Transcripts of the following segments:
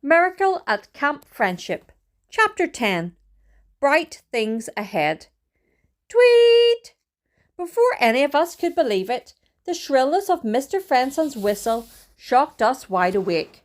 Miracle at Camp Friendship. Chapter 10. Bright Things Ahead. Tweet! Before any of us could believe it, the shrillness of Mr. Frenson's whistle shocked us wide awake.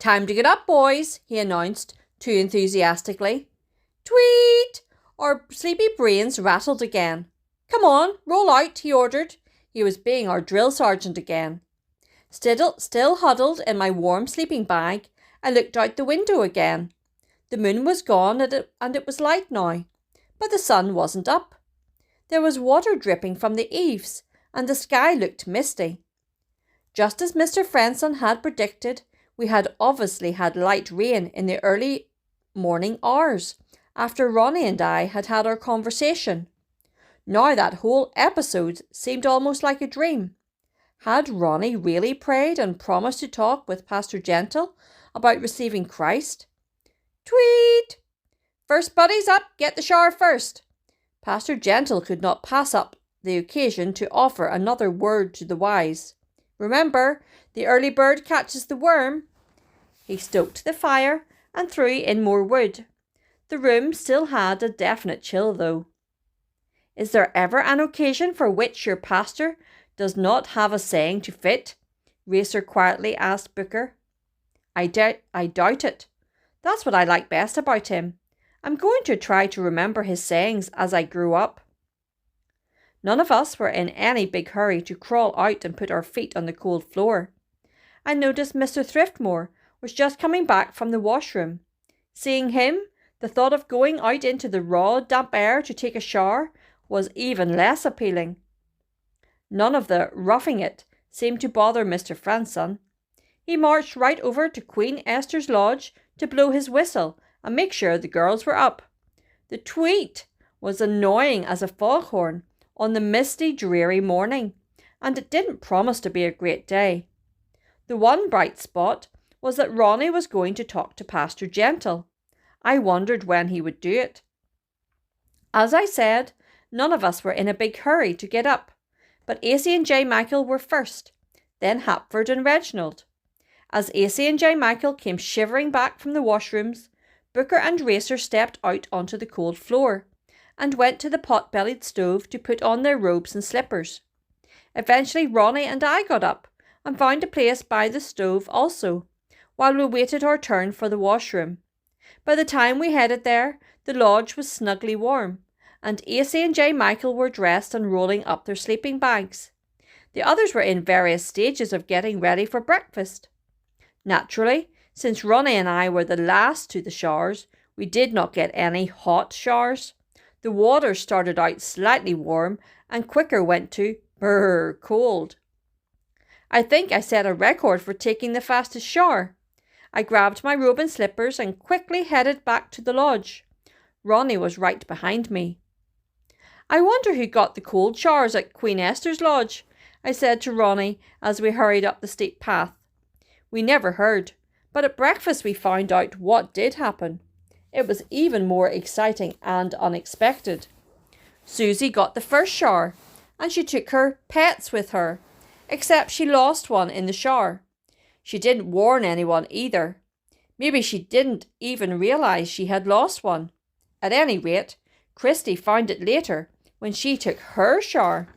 "Time to get up, boys," he announced, too enthusiastically. Tweet! Our sleepy brains rattled again. "Come on, roll out," he ordered. He was being our drill sergeant again. Still huddled in my warm sleeping bag, I looked out the window again. The moon was gone and it was light now, but the sun wasn't up. There was water dripping from the eaves, and the sky looked misty. Just as Mr. Frenson had predicted, we had obviously had light rain in the early morning hours, after Ronnie and I had had our conversation. Now that whole episode seemed almost like a dream. Had Ronnie really prayed and promised to talk with Pastor Gentle about receiving Christ? Tweet! "First buddies up, get the shower first." Pastor Gentle could not pass up the occasion to offer another word to the wise. "Remember, the early bird catches the worm." He stoked the fire and threw in more wood. The room still had a definite chill, though. "Is there ever an occasion for which your pastor does not have a saying to fit?" Racer quietly asked Booker. I doubt it. That's what I like best about him. I'm going to try to remember his sayings as I grew up. None of us were in any big hurry to crawl out and put our feet on the cold floor. I noticed Mr. Thriftmore was just coming back from the washroom. Seeing him, the thought of going out into the raw, damp air to take a shower was even less appealing. None of the roughing it seemed to bother Mr. Frenson. He marched right over to Queen Esther's lodge to blow his whistle and make sure the girls were up. The tweet was annoying as a foghorn on the misty, dreary morning, and it didn't promise to be a great day. The one bright spot was that Ronnie was going to talk to Pastor Gentle. I wondered when he would do it. As I said, none of us were in a big hurry to get up, but AC and J. Michael were first, then Hapford and Reginald. As AC and J. Michael came shivering back from the washrooms, Booker and Racer stepped out onto the cold floor and went to the pot-bellied stove to put on their robes and slippers. Eventually Ronnie and I got up and found a place by the stove also, while we waited our turn for the washroom. By the time we headed there, the lodge was snugly warm, and AC and J. Michael were dressed and rolling up their sleeping bags. The others were in various stages of getting ready for breakfast. Naturally, since Ronnie and I were the last to the showers, we did not get any hot showers. The water started out slightly warm and quicker went to brrr cold. I think I set a record for taking the fastest shower. I grabbed my robe and slippers and quickly headed back to the lodge. Ronnie was right behind me. "I wonder who got the cold showers at Queen Esther's lodge," I said to Ronnie as we hurried up the steep path. We never heard, but at breakfast we found out what did happen. It was even more exciting and unexpected. Susie got the first shower, and she took her pets with her, except she lost one in the shower. She didn't warn anyone either. Maybe she didn't even realise she had lost one. At any rate, Christy found it later when she took her shower.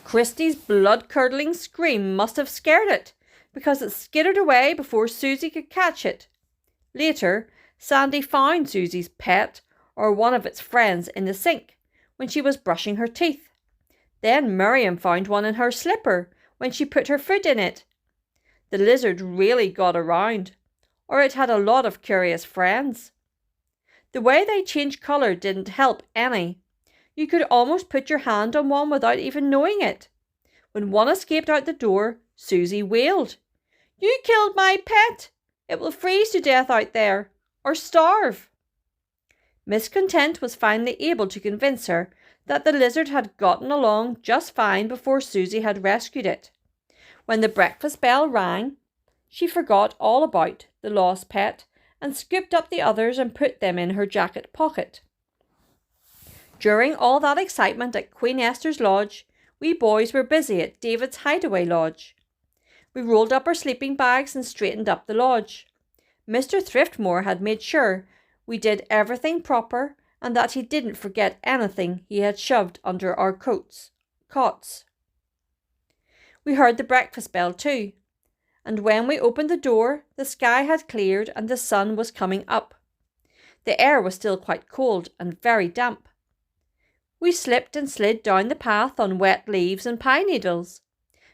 Christy's blood-curdling scream must have scared it, because it skittered away before Susie could catch it. Later, Sandy found Susie's pet, or one of its friends, in the sink when she was brushing her teeth. Then Miriam found one in her slipper when she put her foot in it. The lizard really got around, or it had a lot of curious friends. The way they changed colour didn't help any. You could almost put your hand on one without even knowing it. When one escaped out the door, Susie wailed, "You killed my pet! It will freeze to death out there, or starve." Miss Content was finally able to convince her that the lizard had gotten along just fine before Susie had rescued it. When the breakfast bell rang, she forgot all about the lost pet and scooped up the others and put them in her jacket pocket. During all that excitement at Queen Esther's lodge, we boys were busy at David's hideaway lodge. We rolled up our sleeping bags and straightened up the lodge. Mr. Thriftmore had made sure we did everything proper and that he didn't forget anything he had shoved under our cots. We heard the breakfast bell too, and when we opened the door, the sky had cleared and the sun was coming up. The air was still quite cold and very damp. We slipped and slid down the path on wet leaves and pine needles.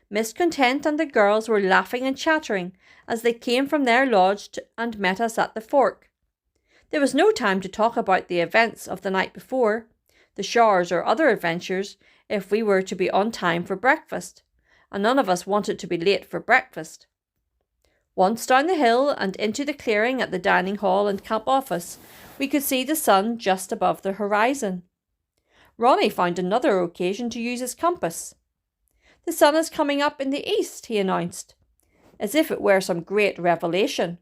Miss Content and the girls were laughing and chattering as they came from their lodge and met us at the fork. There was no time to talk about the events of the night before, the showers or other adventures, if we were to be on time for breakfast, and none of us wanted to be late for breakfast. Once down the hill and into the clearing at the dining hall and camp office, we could see the sun just above the horizon. Ronnie found another occasion to use his compass. "The sun is coming up in the east," he announced, as if it were some great revelation.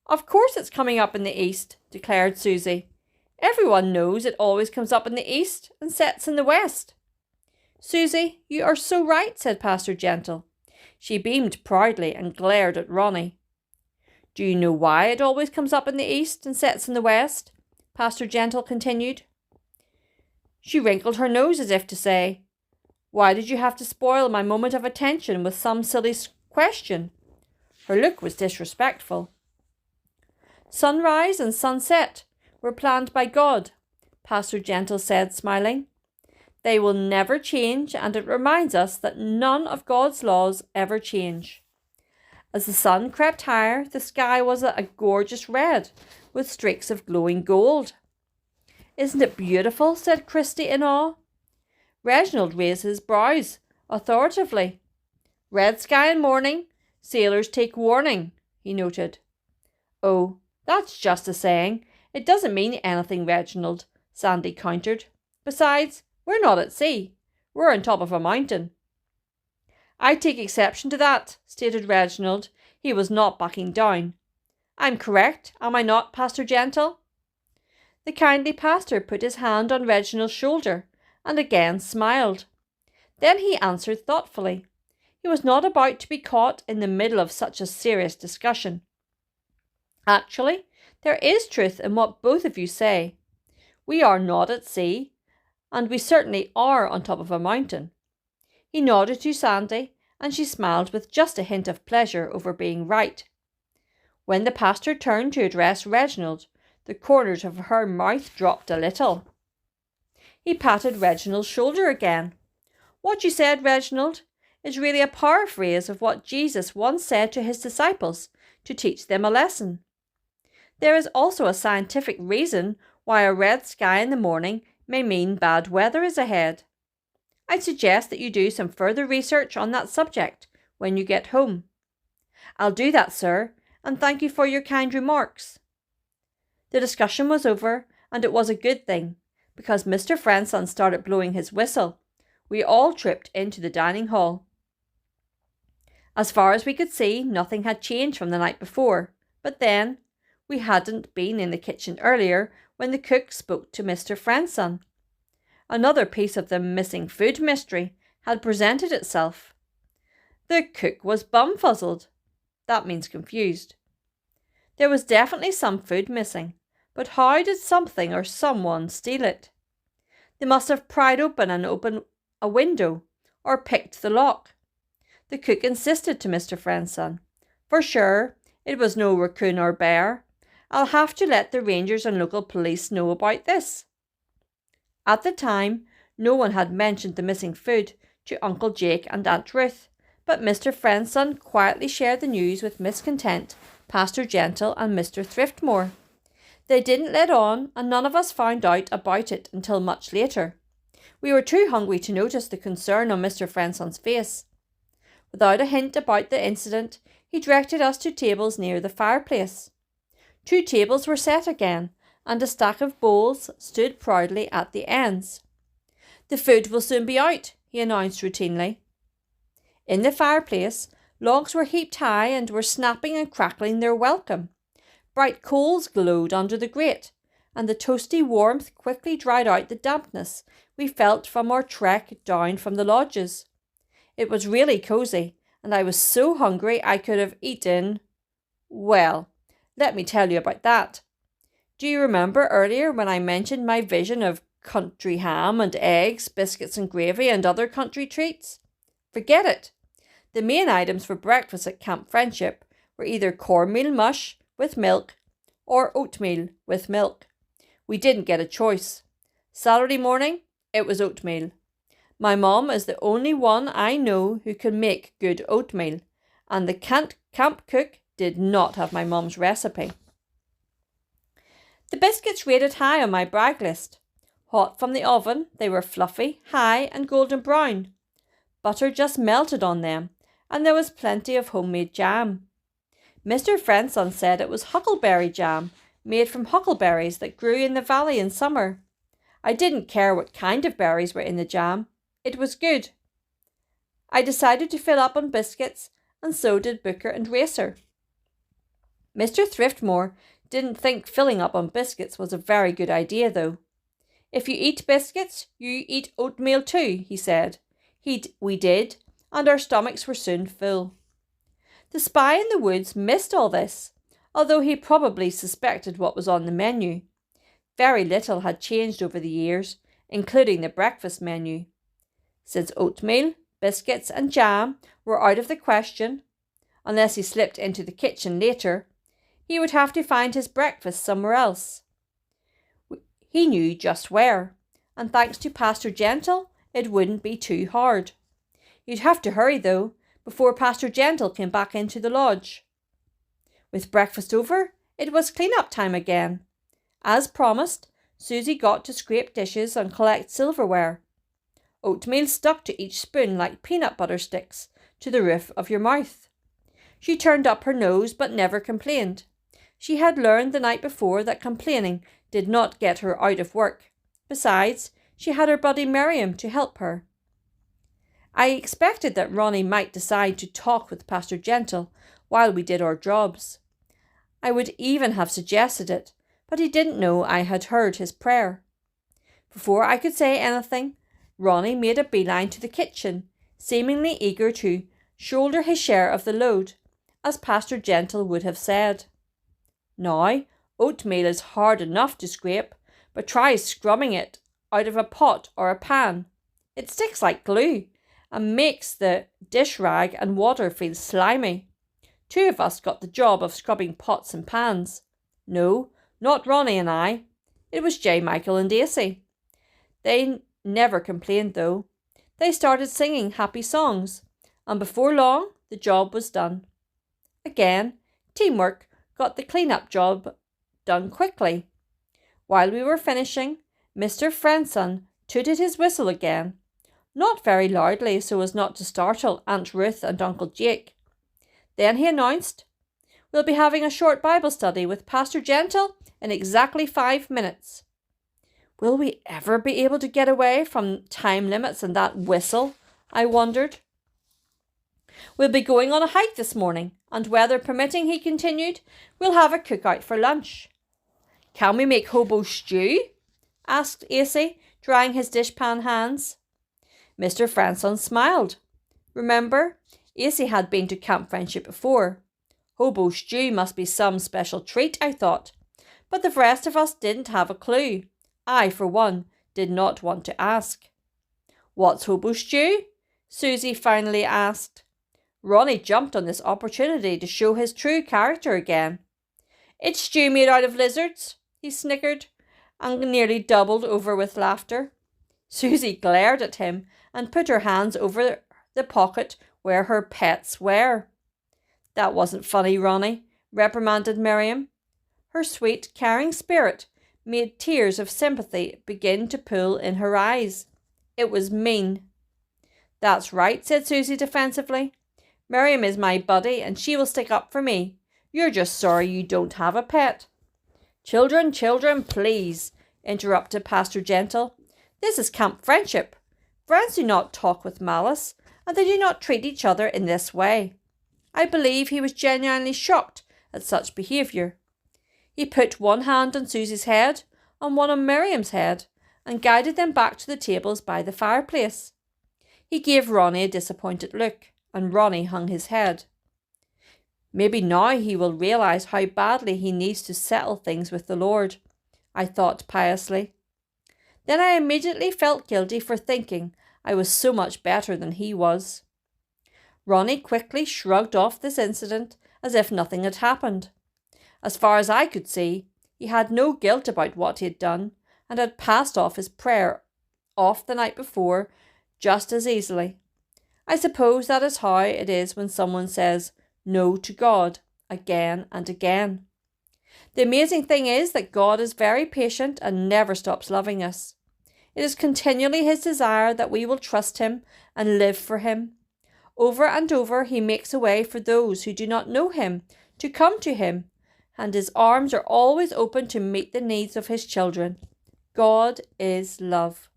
"Of course it's coming up in the east," declared Susie. "Everyone knows it always comes up in the east and sets in the west." "Susie, you are so right," said Pastor Gentle. She beamed proudly and glared at Ronnie. "Do you know why it always comes up in the east and sets in the west?" Pastor Gentle continued. She wrinkled her nose as if to say, "Why did you have to spoil my moment of attention with some silly question?" Her look was disrespectful. "Sunrise and sunset were planned by God," Pastor Gentle said, smiling. "They will never change, and it reminds us that none of God's laws ever change." As the sun crept higher, the sky was a gorgeous red, with streaks of glowing gold. "Isn't it beautiful?" said Christy in awe. Reginald raised his brows authoritatively. "Red sky in morning, sailors take warning," he noted. "Oh, that's just a saying. It doesn't mean anything, Reginald," Sandy countered. "Besides, we're not at sea. We're on top of a mountain." "I take exception to that," stated Reginald. He was not backing down. "I'm correct, am I not, Pastor Gentle?" The kindly pastor put his hand on Reginald's shoulder and again smiled. Then he answered thoughtfully. He was not about to be caught in the middle of such a serious discussion. "Actually, there is truth in what both of you say. We are not at sea, and we certainly are on top of a mountain." He nodded to Sandy, and she smiled with just a hint of pleasure over being right. When the pastor turned to address Reginald, the corners of her mouth dropped a little. He patted Reginald's shoulder again. "What you said, Reginald, is really a paraphrase of what Jesus once said to his disciples to teach them a lesson. There is also a scientific reason why a red sky in the morning may mean bad weather is ahead. I suggest that you do some further research on that subject when you get home." "I'll do that, sir, and thank you for your kind remarks." The discussion was over, and it was a good thing, because Mr. Friendson started blowing his whistle. We all tripped into the dining hall. As far as we could see, nothing had changed from the night before, but then, we hadn't been in the kitchen earlier when the cook spoke to Mr. Friendson. Another piece of the missing food mystery had presented itself. The cook was bumfuzzled. That means confused. There was definitely some food missing, but how did something or someone steal it? They must have pried open a window or picked the lock. The cook insisted to Mr. Friendson. "For sure, it was no raccoon or bear. I'll have to let the rangers and local police know about this." At the time, no one had mentioned the missing food to Uncle Jake and Aunt Ruth, but Mr. Friendson quietly shared the news with Miss Content, Pastor Gentle and Mr. Thriftmore. They didn't let on, and none of us found out about it until much later. We were too hungry to notice the concern on Mr. Friendson's face. Without a hint about the incident, he directed us to tables near the fireplace. 2 tables were set again, and a stack of bowls stood proudly at the ends. "The food will soon be out," he announced routinely. In the fireplace, logs were heaped high and were snapping and crackling their welcome. Bright coals glowed under the grate, and the toasty warmth quickly dried out the dampness we felt from our trek down from the lodges. It was really cosy, and I was so hungry I could have eaten, well, Let me tell you about that. Do you remember earlier when I mentioned my vision of country ham and eggs, biscuits and gravy and other country treats? Forget it. The main items for breakfast at Camp Friendship were either cornmeal mush with milk or oatmeal with milk. We didn't get a choice. Saturday morning, it was oatmeal. My mum is the only one I know who can make good oatmeal, and the camp cook did not have my mum's recipe. The biscuits rated high on my brag list. Hot from the oven, they were fluffy, high and golden brown. Butter just melted on them, and there was plenty of homemade jam. Mr. Frenson said it was huckleberry jam, made from huckleberries that grew in the valley in summer. I didn't care what kind of berries were in the jam. It was good. I decided to fill up on biscuits, and so did Booker and Racer. Mr. Thriftmore didn't think filling up on biscuits was a very good idea, though. If you eat biscuits, you eat oatmeal too, he said. We did, and our stomachs were soon full. The spy in the woods missed all this, although he probably suspected what was on the menu. Very little had changed over the years, including the breakfast menu. Since oatmeal, biscuits and jam were out of the question, unless he slipped into the kitchen later, he would have to find his breakfast somewhere else. He knew just where, and thanks to Pastor Gentle, it wouldn't be too hard. You'd have to hurry, though, before Pastor Gentle came back into the lodge. With breakfast over, it was clean-up time again. As promised, Susie got to scrape dishes and collect silverware. Oatmeal stuck to each spoon like peanut butter sticks to the roof of your mouth. She turned up her nose but never complained. She had learned the night before that complaining did not get her out of work. Besides, she had her buddy Miriam to help her. I expected that Ronnie might decide to talk with Pastor Gentle while we did our jobs. I would even have suggested it, but he didn't know I had heard his prayer. Before I could say anything, Ronnie made a beeline to the kitchen, seemingly eager to shoulder his share of the load, as Pastor Gentle would have said. Now, oatmeal is hard enough to scrape, but try scrubbing it out of a pot or a pan. It sticks like glue and makes the dish rag and water feel slimy. 2 of us got the job of scrubbing pots and pans. No, not Ronnie and I. It was J. Michael and Daisy. They never complained, though. They started singing happy songs, and before long the job was done. Again, teamwork got the clean-up job done quickly. While we were finishing, Mr. Frenson tooted his whistle again, not very loudly so as not to startle Aunt Ruth and Uncle Jake. Then he announced, "We'll be having a short Bible study with Pastor Gentle in exactly 5 minutes." Will we ever be able to get away from time limits and that whistle? I wondered. We'll be going on a hike this morning, and weather permitting, he continued, we'll have a cookout for lunch. Can we make hobo stew? Asked Acey, drying his dishpan hands. Mr. Frenson smiled. Remember, Acey had been to Camp Friendship before. Hobo stew must be some special treat, I thought, but the rest of us didn't have a clue. I, for one, did not want to ask. What's hobo stew? Susie finally asked. Ronnie jumped on this opportunity to show his true character again. It's stew made out of lizards, he snickered, and nearly doubled over with laughter. Susie glared at him and put her hands over the pocket where her pets were. That wasn't funny, Ronnie, reprimanded Miriam. Her sweet, caring spirit made tears of sympathy begin to pool in her eyes. It was mean. That's right, said Susie defensively. Miriam is my buddy and she will stick up for me. You're just sorry you don't have a pet. Children, please, interrupted Pastor Gentle. This is Camp Friendship. Friends do not talk with malice, and they do not treat each other in this way. I believe he was genuinely shocked at such behaviour. He put one hand on Susie's head and one on Miriam's head and guided them back to the tables by the fireplace. He gave Ronnie a disappointed look, and Ronnie hung his head. Maybe now he will realize how badly he needs to settle things with the Lord, I thought piously. Then I immediately felt guilty for thinking I was so much better than he was. Ronnie quickly shrugged off this incident as if nothing had happened. As far as I could see, he had no guilt about what he had done and had passed off his prayer off the night before just as easily. I suppose that is how it is when someone says no to God again and again. The amazing thing is that God is very patient and never stops loving us. It is continually his desire that we will trust him and live for him. Over and over he makes a way for those who do not know him to come to him, and his arms are always open to meet the needs of his children. God is love.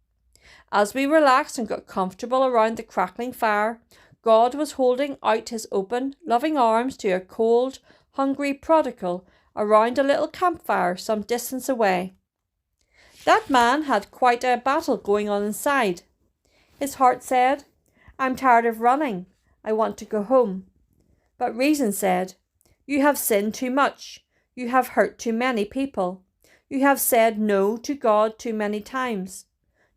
As we relaxed and got comfortable around the crackling fire, God was holding out his open, loving arms to a cold, hungry prodigal around a little campfire some distance away. That man had quite a battle going on inside. His heart said, "I'm tired of running. I want to go home." But reason said, "You have sinned too much. You have hurt too many people. You have said no to God too many times.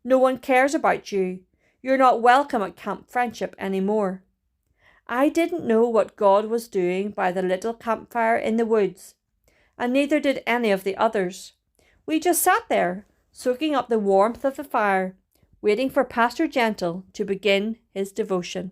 No one cares about you. You're not welcome at Camp Friendship anymore." I didn't know what God was doing by the little campfire in the woods, and neither did any of the others. We just sat there, soaking up the warmth of the fire, waiting for Pastor Gentle to begin his devotion.